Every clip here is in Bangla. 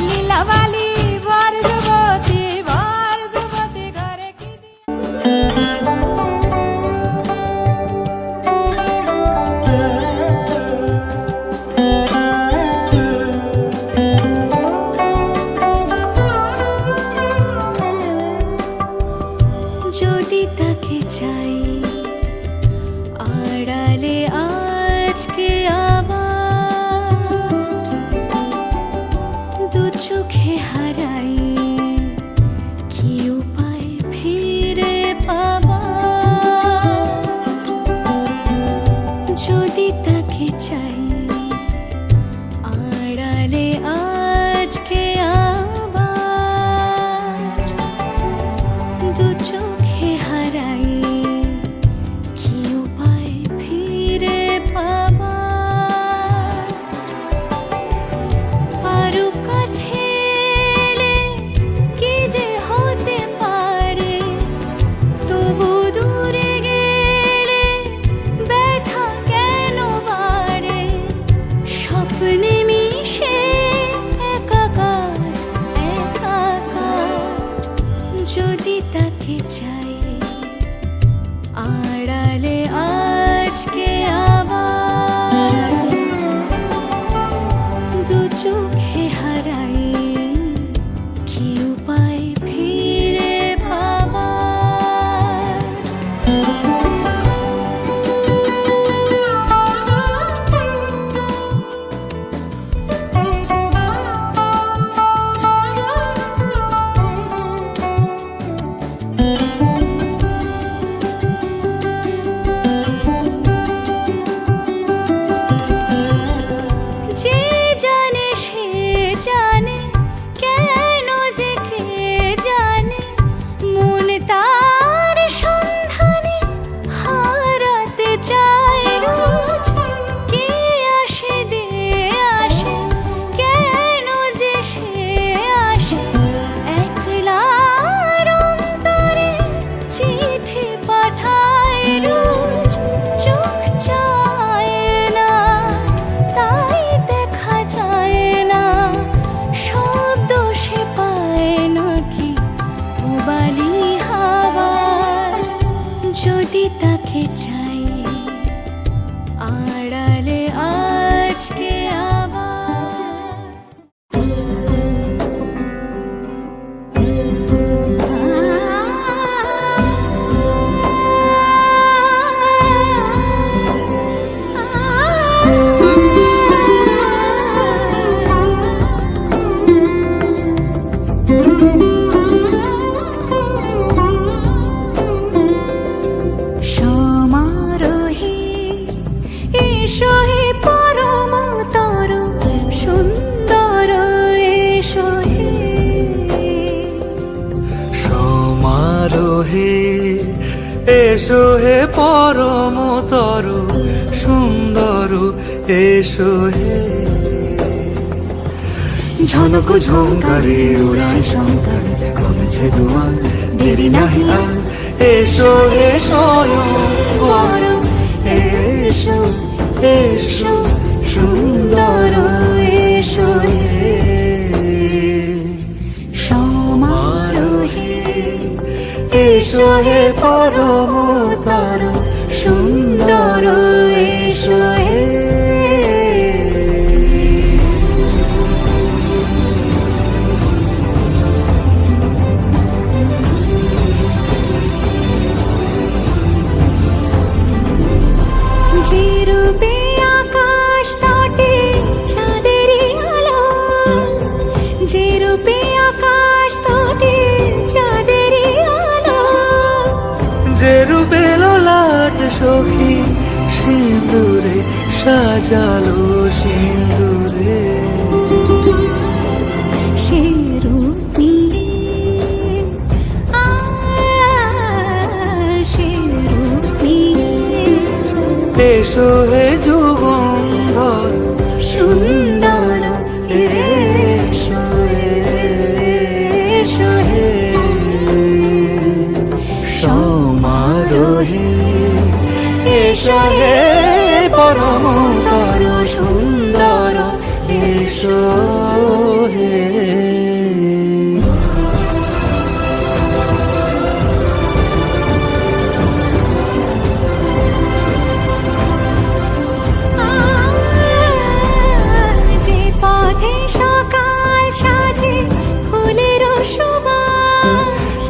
লীলাবালি বর যুবতী ঘরে কি যদি তাকে চাই আড়ালে আজকে আবার দু চোখে হারাই কি উপায় ফিরে পাবার যদি তাকে চাই আড়ালে আজকে আবার দু চোখে হারাই কি উপায় ফিরে পাবার আরো কাছে এলে কি যে হতে পারে তবু দূরে গেলে ব্যথা কেন বাড়ে স্বপ্নে মিশে একাকার একাকার যদি তাকে চাই আড়ালে আজকে আবার দু চোখে হারাই কি উপায় ফিরে পাবার যে জানে সে জানে কেন যে কে জানে মন তার সন্ধানে হারাতে চায় রোজ কে আসে দে আসে কেন যে সে আসে একলার অন্তরে চিঠি পাঠায় রোজ চোখ চায় না তাই দেখা যায় না শব্দ সে পায় নাকি উবালি হাওয়ার যদি তাকে চাই আড়ালে আজকে সমারোহে এসো হে পরম তর সুন্দর এসো হে সমারোহে এসো হে পরমতর সুন্দর এসো হে ঝনক ঝঙ্কারে উড়ায় শঙ্কর কমেছে দুয়ার দেরি নাহি আর এসো হে স্বয়ংবর এসো এসো সুন্দর এসো হে সমারোহে এসো হে পরমতর সুন্দর এসো হে যে রূপে আকাশ তটে চাঁদেরই আলো যে রূপে আকাশ তটে চাঁদেরই আলো যে রূপে লোলাট সখী সিঁদুরে সাজালো সিঁদুরে সে রূপ নিয়ে সে রূপ নিয়ে এসো হে যুগন্ধর সুন্দর এসো এসো হে সমারোহে এসো হে পরমতর সুন্দর এসো হে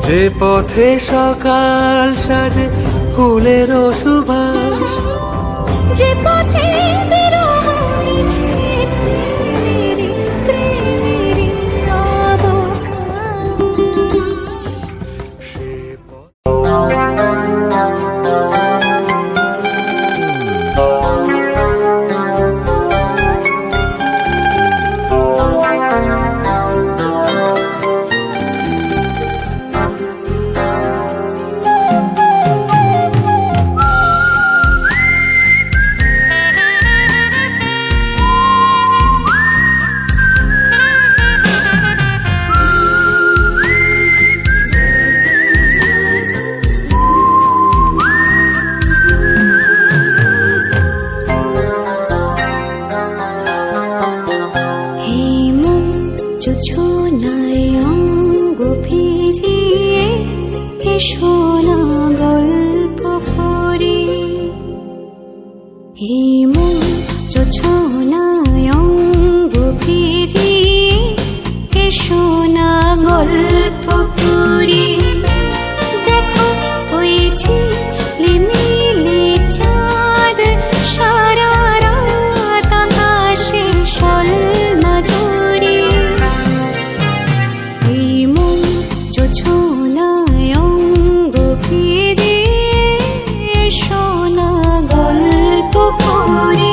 যে পথে সকাল সাজে ফুলের সুবাস, যে পথে বিরহ মিছে প্রেমেরই প্রেমেরই অবকাশ। সে পথ জোছনায় অঙ্গ ভিজিয়ে এসো না গল্প করি। এই মন জোছনায় অঙ্গ ভিজিয়ে এসো না গল্প করি। দেখো হয়েছি মিলে চাঁদ সারা রাত আকাশে সলমা জড়ি। এই মন জোছনায় অঙ্গ ভিজিয়ে এসো না গল্প করি।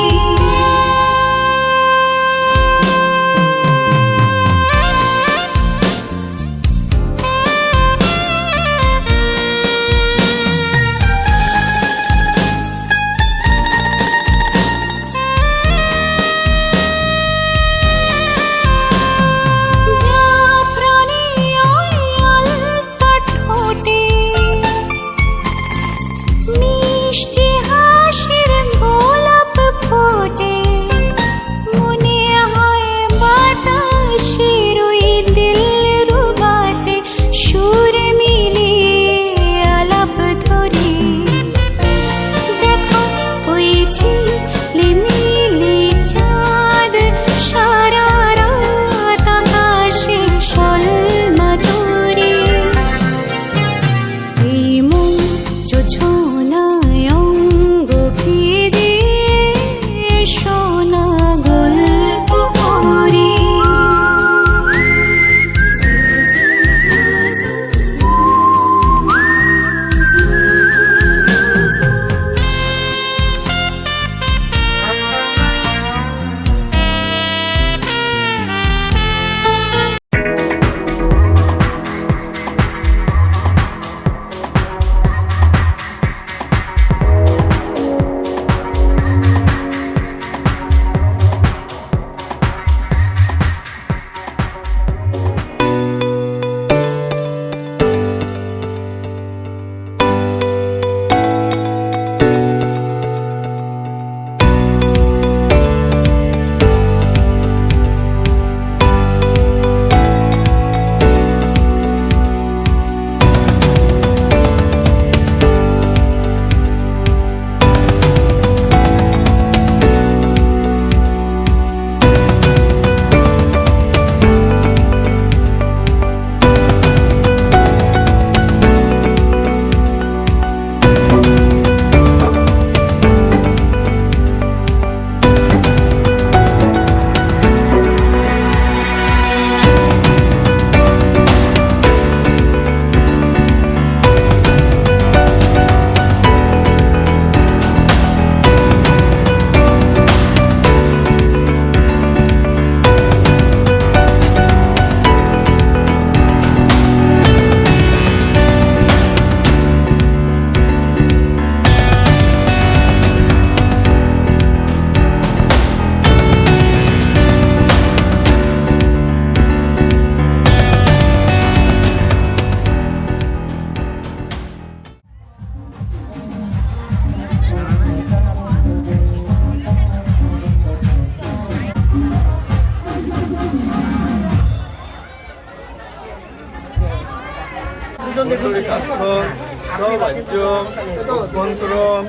অভ্যন্তরম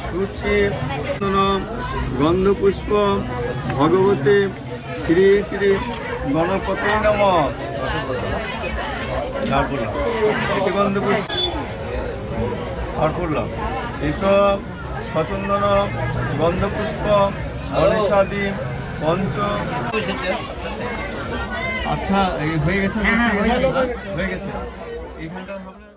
সুচি গন্ধপুষ্প ভগবতে শ্রী শ্রী গণপতে নমঃ। আর পড়লাম এটি গন্ধপুর আর পড়লাম এসব সচন্দন গন্ধপুষ্প গণেশাদি পঞ্চ। আচ্ছা এই হয়ে গেছে হয়ে গেছে এইখানটা হবে না?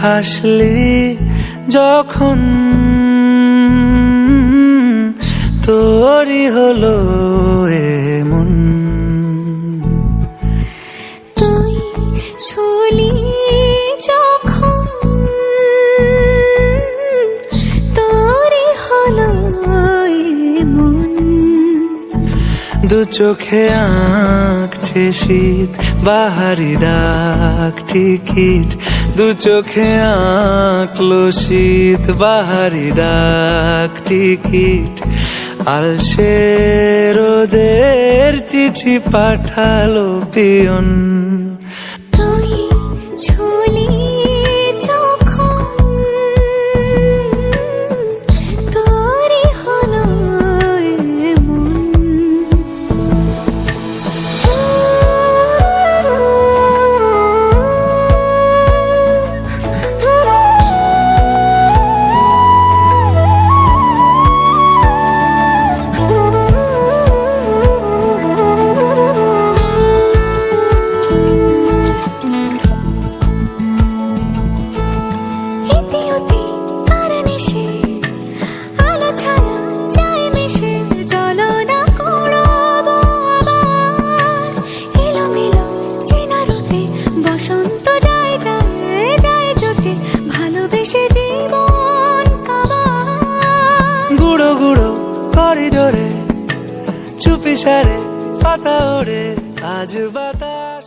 হাসলি যখন তোরই হলো এমন, তুই ছুলি দু চোখে আঁকছে শীত বাহারি ডাক টিকিট, দু চোখে আঁকলো শীত বাহারি ডাক টিকিট। আলসে রোদের চিঠি পাঠালো পিয়ন। তুই ঝুলি যখন তোরই হলো এমন। ইতি উতি আর নিশে আলো ছায়া যায় মিশে, চলো না করবো আবার এলোমেলো চেনা রূপে। বসন্ত যায় যায় যায় জোটে, ভালোবেসে জীবন কাবার। গুঁড়ো গুঁড়ো করিডোরে চুপি সারে পাতা ওড়ে, আজ বাতাস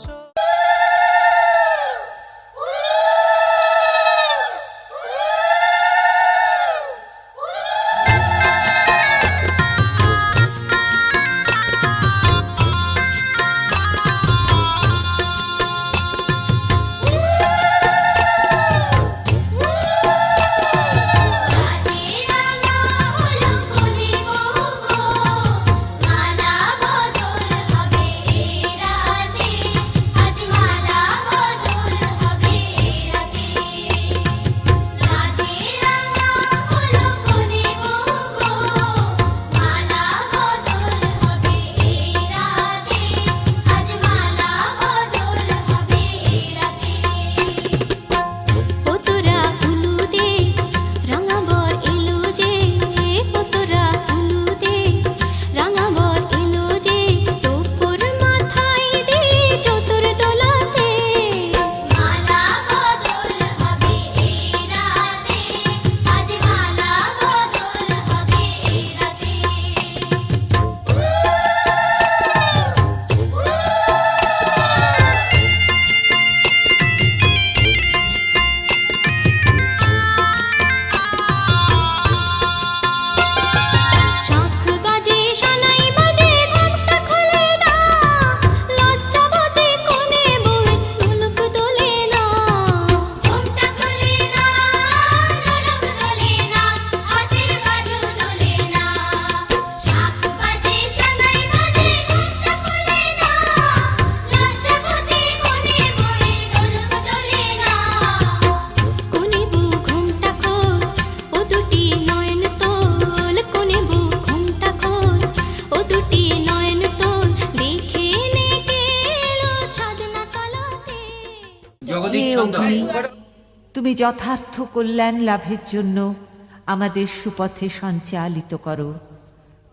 তুমি যথার্থ কল্যাণ লাভের জন্য আমাদের সুপথে সঞ্চালিত করো।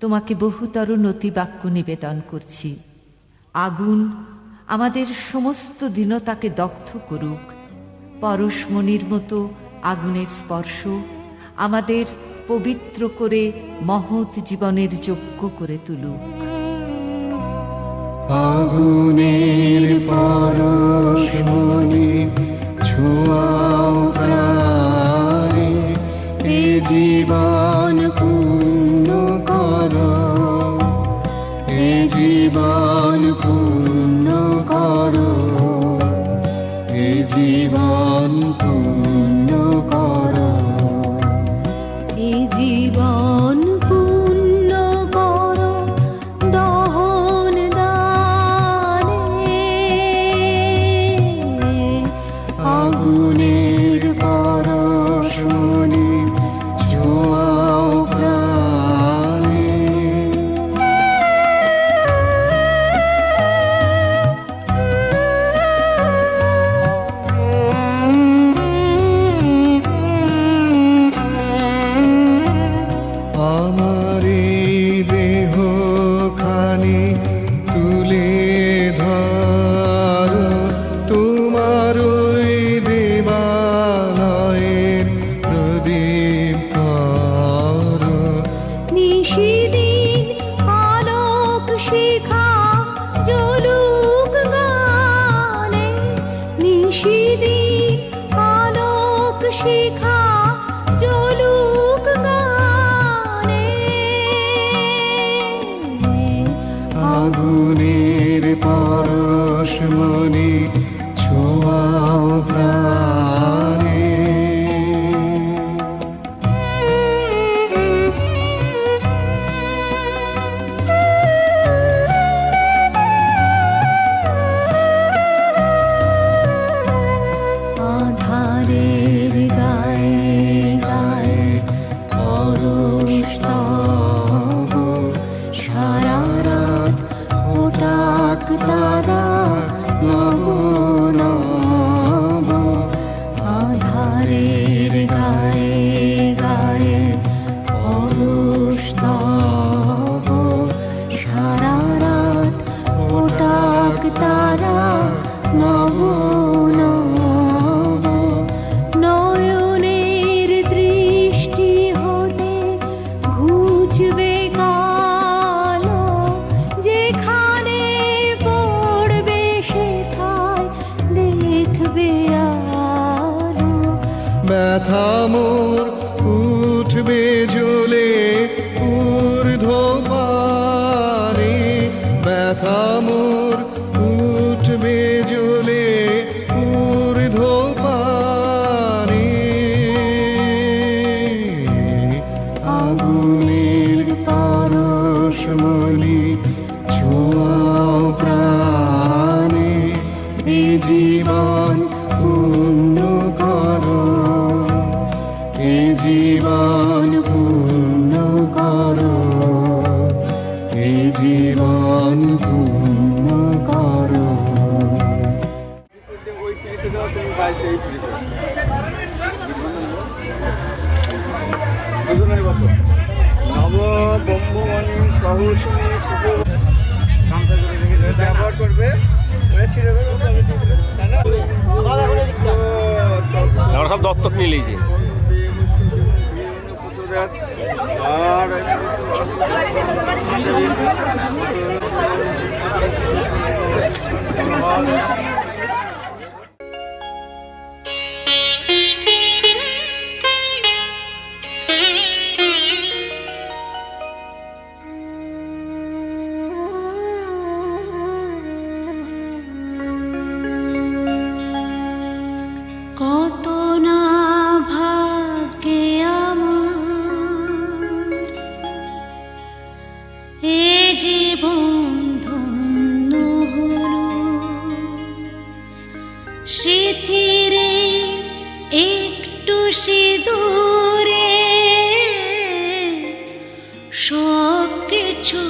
তোমাকে বহুতর নতিবাক্য নিবেদন করছি। আগুন আমাদের সমস্ত দীনতাকে দগ্ধ করুক, পরশমণির মতো আগুনের স্পর্শ আমাদের পবিত্র করে মহৎ জীবনের যোগ্য করে তুলুক। আগুনের পরশমণি ছোঁয়াও প্রাণে, এ জীবন পূর্ণ করো, এ জীবন পূর্ণ করো, এ জীবন পূর্ণ করো, এ জীবন পূর্ণ করো দহন দানে। আগুনের পরশমণি ছোঁয়াও প্রাণে। আমার এই দেহ খানি তুলে ধরো, তোমার ওই দেবালয়ের শিখা চলুক গানে। আগুনের পরশমণি ছোঁয়াও প্রাণে। আধারের গায়ে গায়ে পরশ তব, সারা রাত ওটাক তারা নব নব। আধারের গায়ে গায়ে পরশ তব, সারা রাত ওটাক তারা নব নব। নয়নের দৃষ্টি হতে ঘুচবে কালো, যেখানে পড়বে সেথায় দেখবে আলো। ব্যথা মোর উঠবে জ্বলে ঊর্ধ্বপানে। ব্যথা মোর উঠবে জ্বলে ঊর্ধ্বপানে। আগুনের পরশমণি ছোঁয়াও প্রাণে। এ জীবন পূর্ণ করো, এ জীবন পূর্ণ করো, এ জীবন পূর্ণ করো। নব ব্রহ্মণি সহসিনী শিব ব্যবহার করবে। আমরা সব দত্তক নিয়ে নিয়েছি। আর কত না ভাগ্যে আমার এ জীবন ধন্য হলো। সিথিরে একটু সিঁদুরে সব কিছু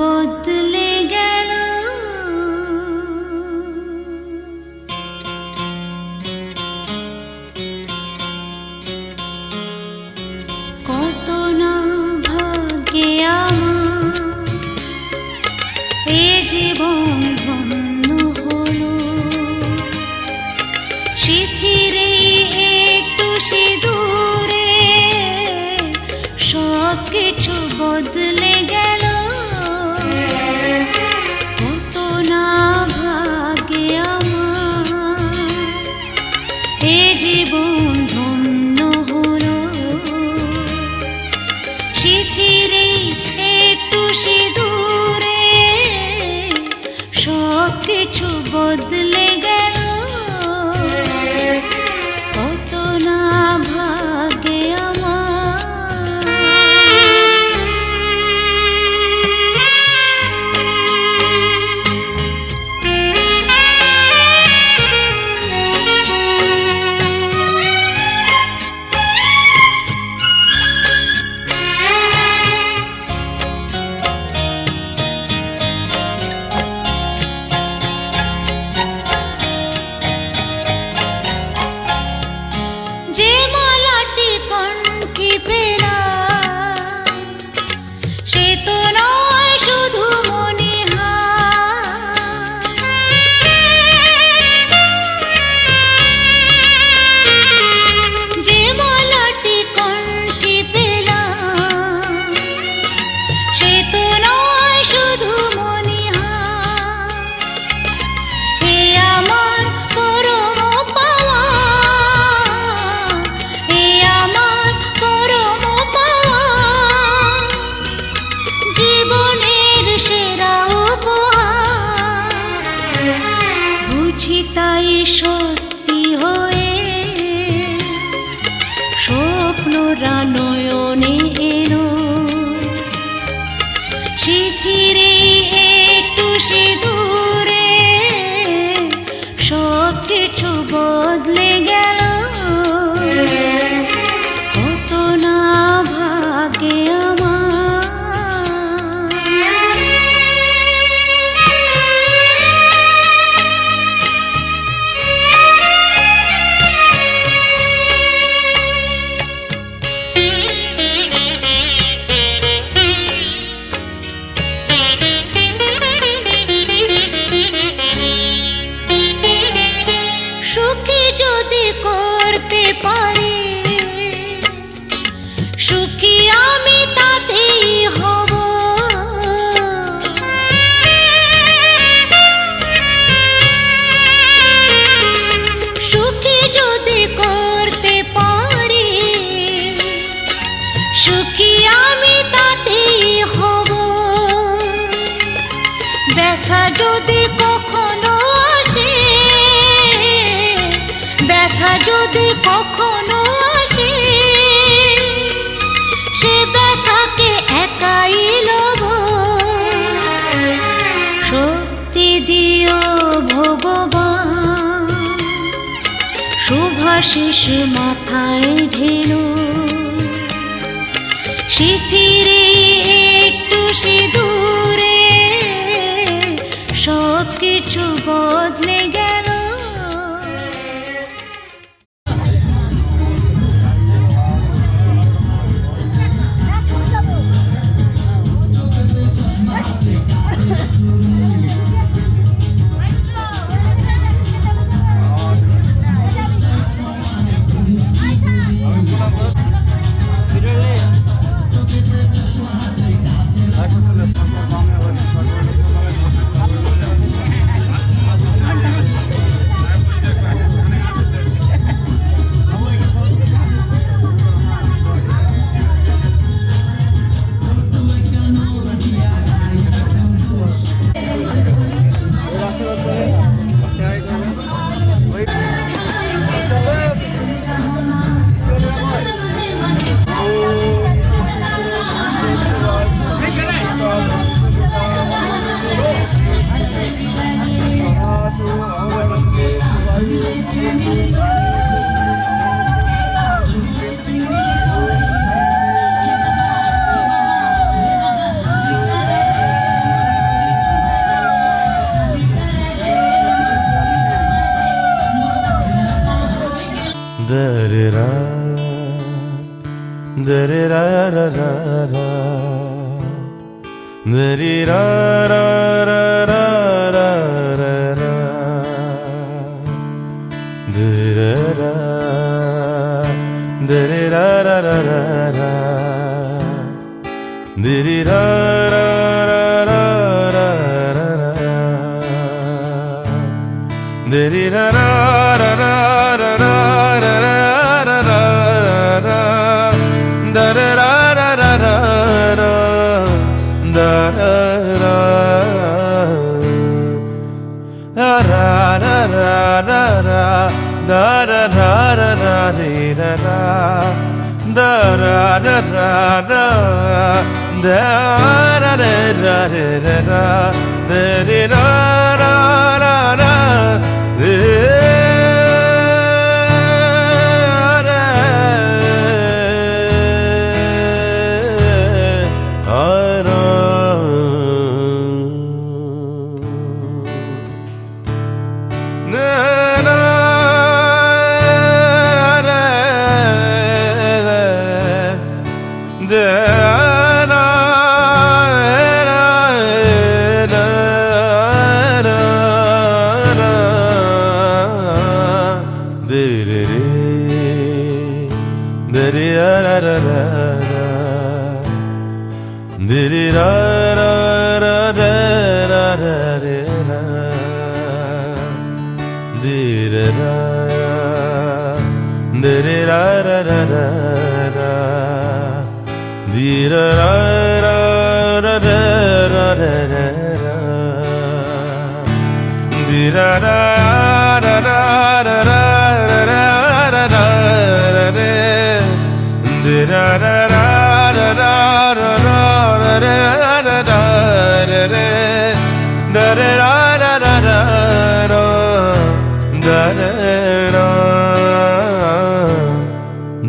বদলে গেল। কত না ভাগ্যে আমার এ জীবন ধন্য হলো। সিথিরে একটু সিঁদুরে সব কিছু বদলে গেল। কত না ভাগ্যে আমার এ জীবন ধন্য হলো। সিথিরে একটু সিঁদুরে সব কিছু বদলে গেল। কত না ভাগ্যে আমার। ভরা নয়নে এলো শিথিরে একটু সিঁদুরে সব কিছু বদলে গেল কত না ভাগে আমার সুখী যদি করতে পারি সুখী আমি তাতেই হব সুখী যদি করতে পারি সুখী আমি তাতেই হব ব্যথা যদি কখনো আসে ব্যথা যদি কখনো আসে সে ব্যথাকে একাই লব শক্তি দিও ভগবান শুভাশিস মাথায় ঢেলো শিথিরে একটু সিঁদুরে সব কিছু বদলে গেল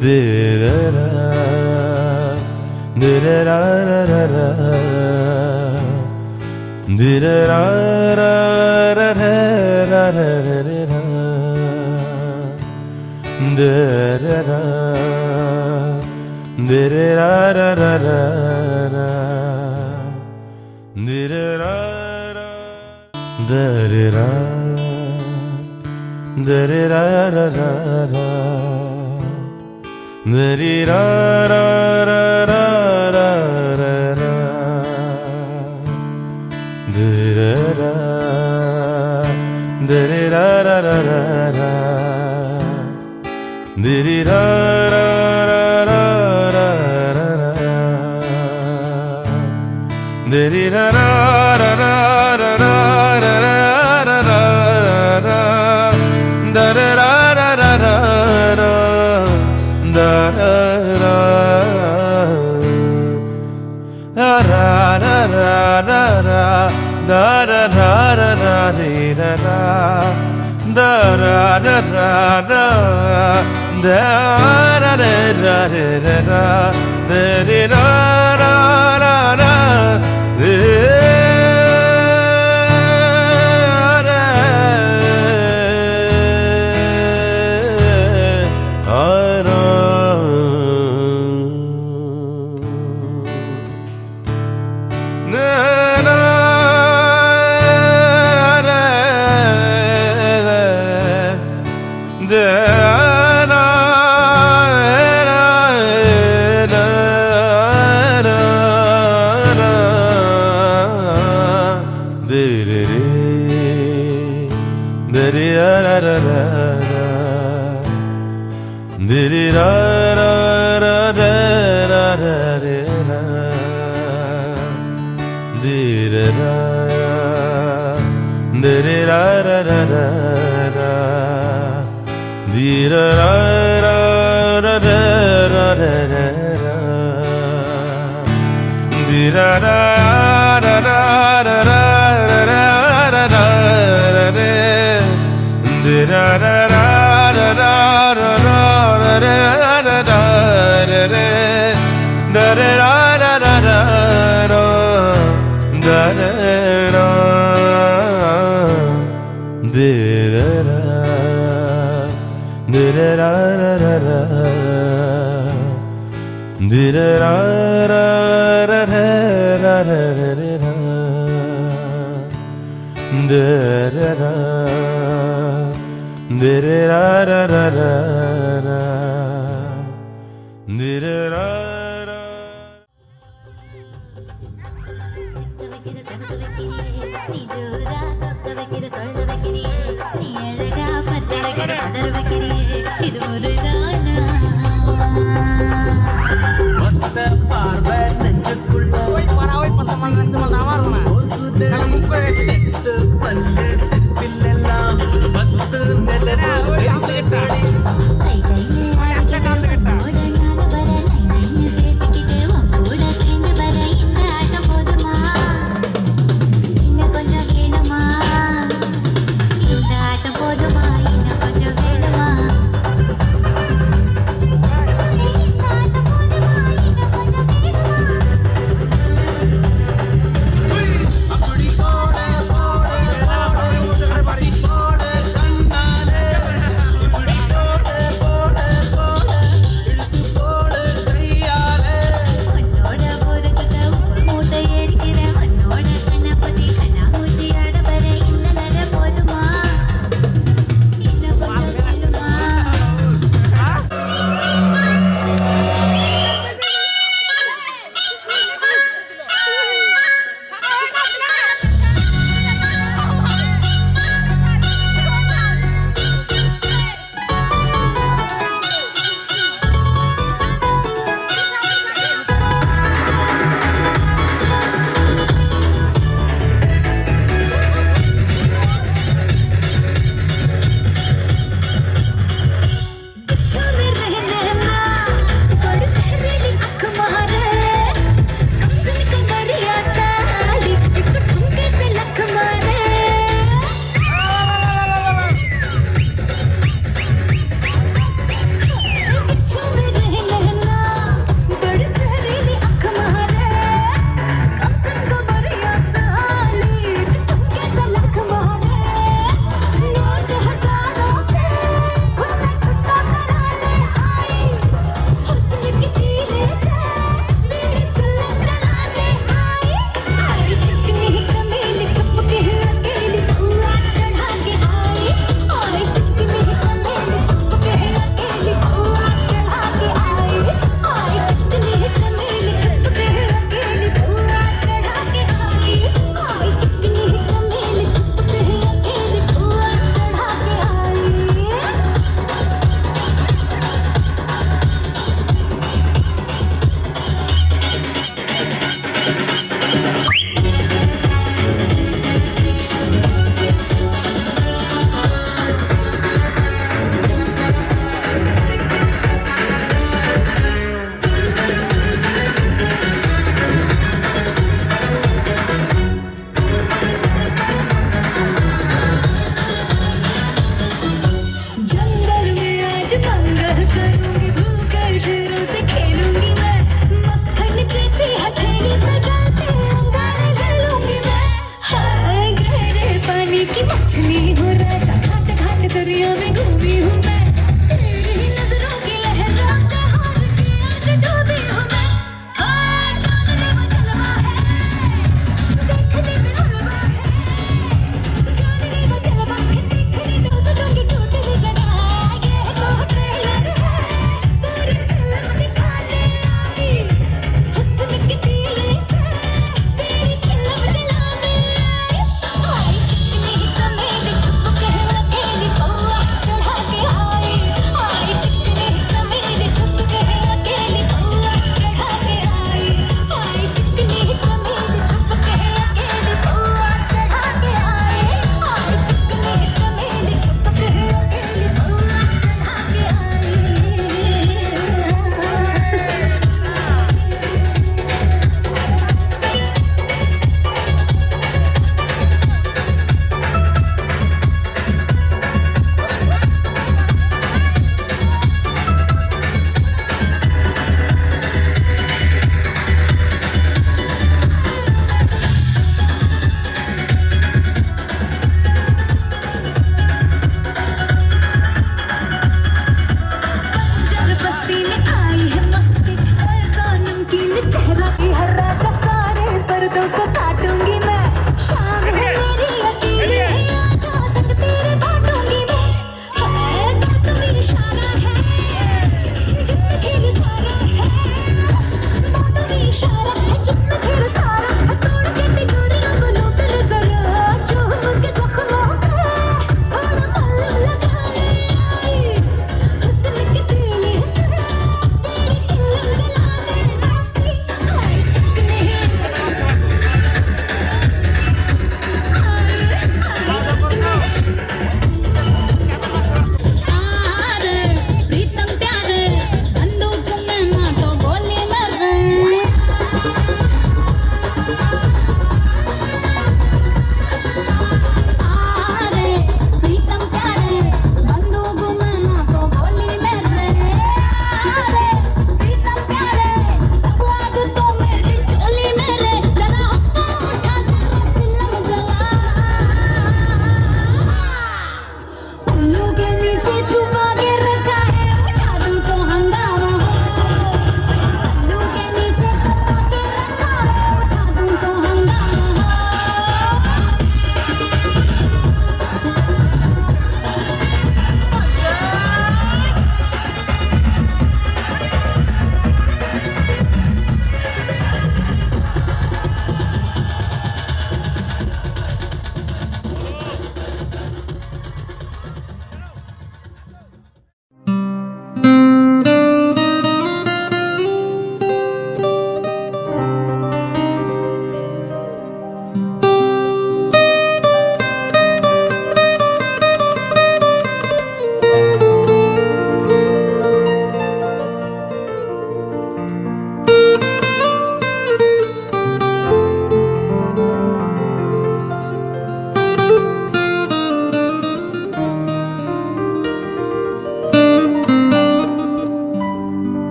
Dirara, dirara,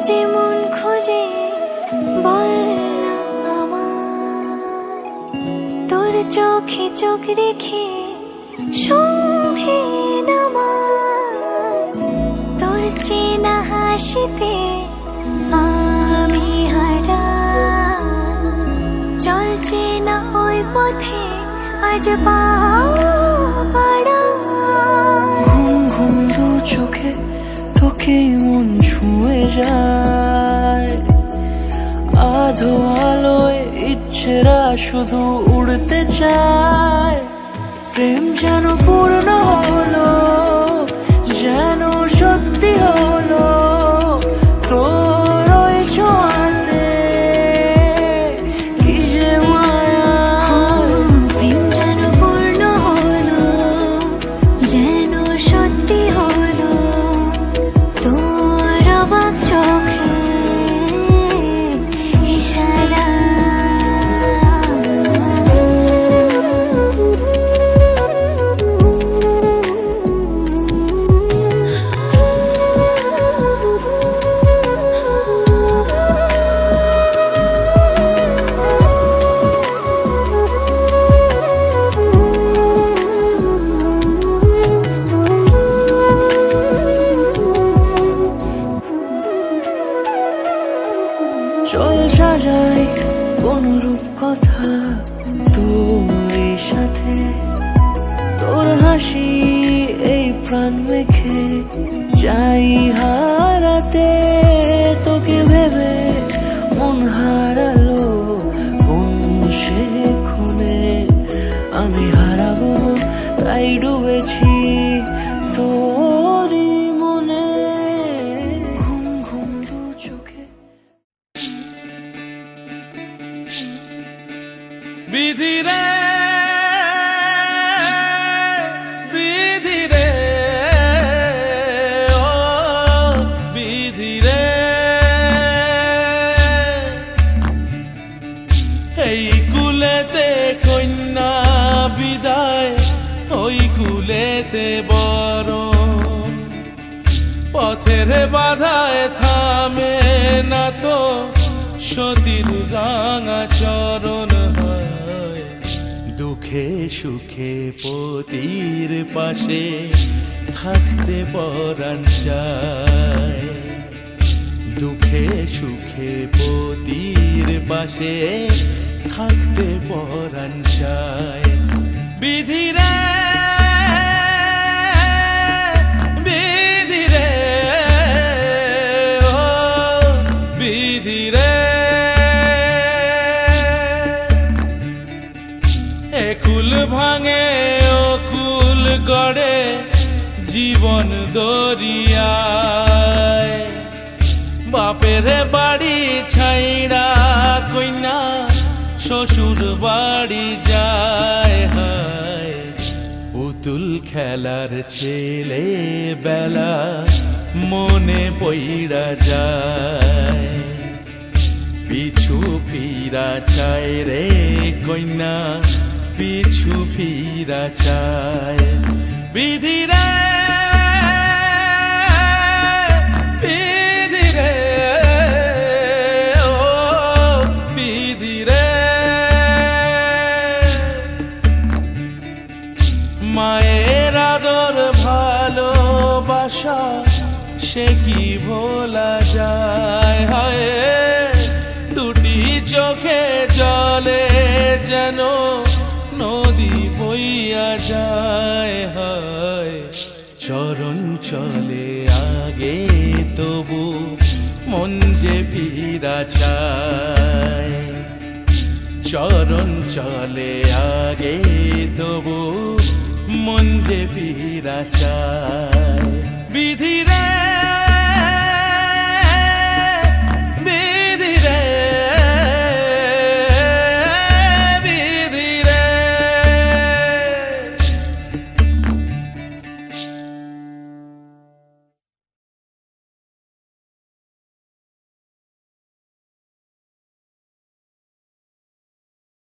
যে মন খোঁজে বললাম আমার, তোর চোখে চোখ রেখে সন্ধে নামার, তোর চেনা হাসিতে আমি হারা, চলছে না ওই পথে আজ পাড়া। ঘুম ঘুম দু চোখে তোকে মন ছুঁয়ে যায়, আধো আলোয় ইচ্ছেরা শুধু উড়তে চায়। প্রেম যেন পূর্ণ হলো, যেন সত্যি হলো, তোর ওই ছোঁয়াতে কি যে মায়া। প্রেম যেন পূর্ণ হলো, যেন সত্যি হলো, তোর অবাক চোখে ইশারা। চল সাজাই কোন রূপ কথা তোর সাথে, তোর হাসি এই প্রাণ মেখে চাই হারাতে। তোকে ভেবে মন হারালো কোন সে খুনে, আমি হারাবো তাই ডুবেছি তোরই মনে। ঘুম ঘুম দু চোখে বিধি রে বিধি রে ও বিধি রে, এই কুলেতে কন্যা বিদায়, ওই কুলেতে বরণ, পথের বাধায় থামে না তো সতীর রাঙা চরণ। দুঃখে সুখে পতির পাশে থাকতে পরাণ চায়, দুঃখে সুখে পতির পাশে থাকতে পরাণ চায়। বিধি রে বিধি রে ও বিধি রে, একুল ভাঙে অকুল গড়ে জীবন দরিয়ায়, বাপের বাড়ি ছাইড়া কইনা শ্বশুর বাড়ি যায়। হায় পুতুল খেলার ছেলে বেলা মনে পইড়া যায়, পিছু ফিরা চায় রে কইনা পিছু ফিরা চায়। বিধি রে বিধি রে ও বিধি রে, মায়ের আদর ভালোবাসা সে কি ভোলা যায়। হায় দুটি চোখে জলে যেন নদী বইয়া যায়। হায় চরণ চলে আগে তবু মন যে ফিরা চায়, চরণ চলে আগে তবু মন যে ফিরা চায়। বিধি